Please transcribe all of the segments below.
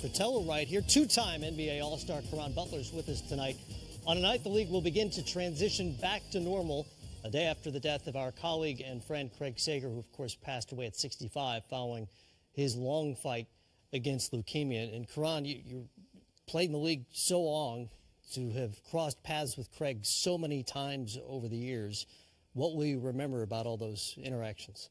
Fratello right here. Two-time NBA All-Star Caron Butler is with us tonight. On a night the league will begin to transition back to normal, a day after the death of our colleague and friend Craig Sager, who of course passed away at 65 following his long fight against leukemia. And Caron, you played in the league so long, to have crossed paths with Craig so many times over the years. What will you remember about all those interactions?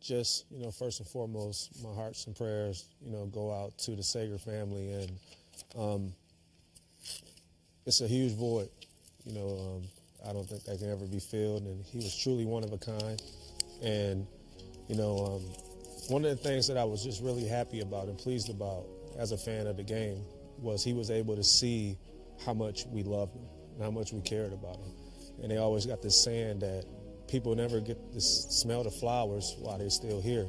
Just, first and foremost, my hearts and prayers, go out to the Sager family. And it's a huge void. I don't think that can ever be filled. And he was truly one of a kind. And, one of the things that I was just really happy about and pleased about as a fan of the game was he was able to see how much we loved him and how much we cared about him. And they always got this saying that people never get to smell the flowers while they're still here.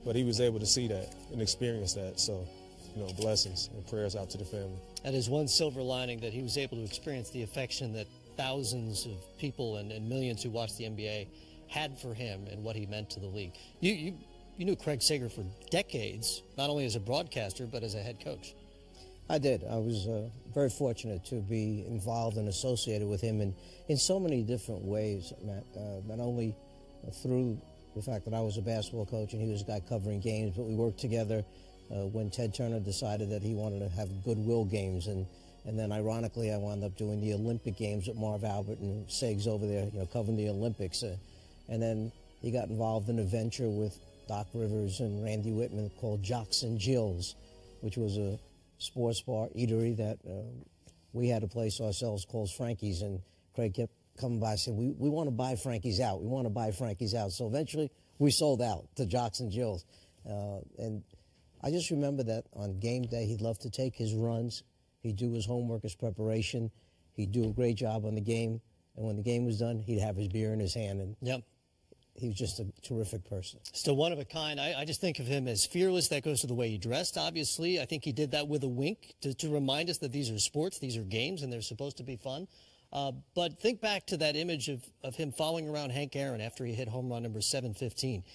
But he was able to see that and experience that. So, blessings and prayers out to the family. That is one silver lining, that he was able to experience the affection that thousands of people and millions who watch the NBA had for him and what he meant to the league. You knew Craig Sager for decades, not only as a broadcaster, but as a head coach. I did. I was very fortunate to be involved and associated with him in so many different ways, Matt. Not only through the fact that I was a basketball coach and he was a guy covering games, but we worked together when Ted Turner decided that he wanted to have goodwill games. And then, ironically, I wound up doing the Olympic Games with Marv Albert and Segs over there, covering the Olympics. And then he got involved in a venture with Doc Rivers and Randy Whitman called Jocks and Jills, which was a sports bar, eatery that we had a place ourselves called Frankie's, and Craig kept coming by saying, we want to buy Frankie's out. We want to buy Frankie's out. So eventually we sold out to Jocks and Jills. And I just remember that on game day, he'd love to take his runs. He'd do his homework, his preparation. He'd do a great job on the game. And when the game was done, he'd have his beer in his hand. And yep. He was just a terrific person. Still one of a kind. I just think of him as fearless. That goes to the way he dressed, obviously. I think he did that with a wink to remind us that these are sports, these are games, and they're supposed to be fun. But think back to that image of him following around Hank Aaron after he hit home run number 715.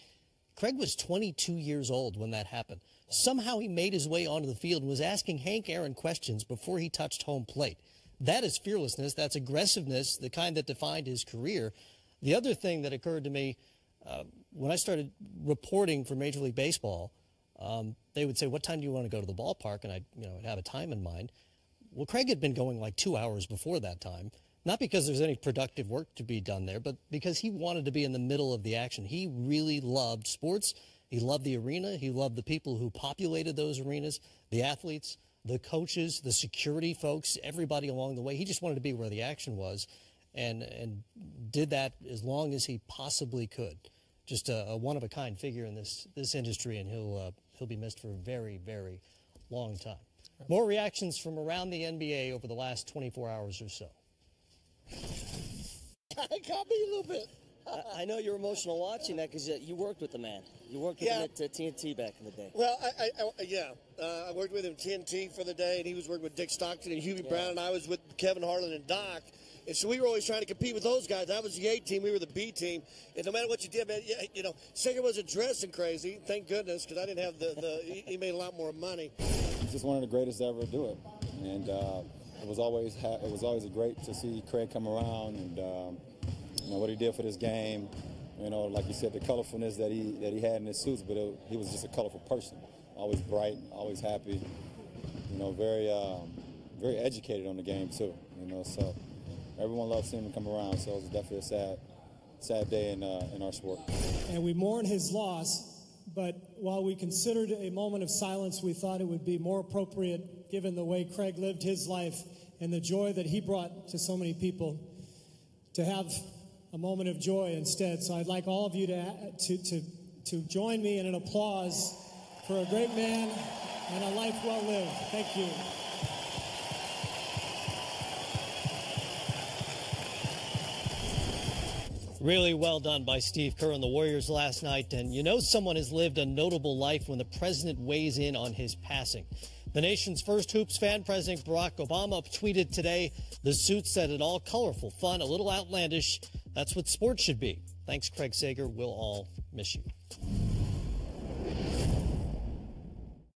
Craig was 22 years old when that happened. Somehow he made his way onto the field and was asking Hank Aaron questions before he touched home plate. That is fearlessness. That's aggressiveness, the kind that defined his career. The other thing that occurred to me, when I started reporting for Major League Baseball, they would say, what time do you want to go to the ballpark? And I'd have a time in mind. Well, Craig had been going like 2 hours before that time, not because there's any productive work to be done there, but because he wanted to be in the middle of the action. He really loved sports. He loved the arena. He loved the people who populated those arenas, the athletes, the coaches, the security folks, everybody along the way. He just wanted to be where the action was, and did that as long as he possibly could. Just a one-of-a-kind figure in this industry, and he'll be missed for a very, very long time. More reactions from around the NBA over the last 24 hours or so. It got me a little bit. I know you're emotional watching that because you worked with the man. You worked with him at TNT back in the day. Well, I worked with him at TNT for the day, and he was working with Dick Stockton and Hubie Brown, and I was with Kevin Harlan and Doc. And so we were always trying to compete with those guys. I was the A team, we were the B team. And no matter what you did, man, Sager wasn't dressing crazy, thank goodness, because I didn't have he made a lot more money. He's just one of the greatest to ever do it. And it was always great to see Craig come around and what he did for this game. Like you said, the colorfulness that he had in his suits, but he was just a colorful person. Always bright, always happy. Very educated on the game too. So everyone loves seeing him come around. So it was definitely a sad day in our sport. And we mourn his loss. But while we considered a moment of silence, we thought it would be more appropriate, given the way Craig lived his life and the joy that he brought to so many people, to have a moment of joy instead. So I'd like all of you to join me in an applause for a great man and a life well lived. Thank you. Really well done by Steve Kerr and the Warriors last night. And someone has lived a notable life when the president weighs in on his passing. The nation's first hoops fan, President Barak Obama, tweeted today, "The suit said it all, colorful, fun, a little outlandish. That's what sports should be. Thanks, Craig Sager. We'll all miss you."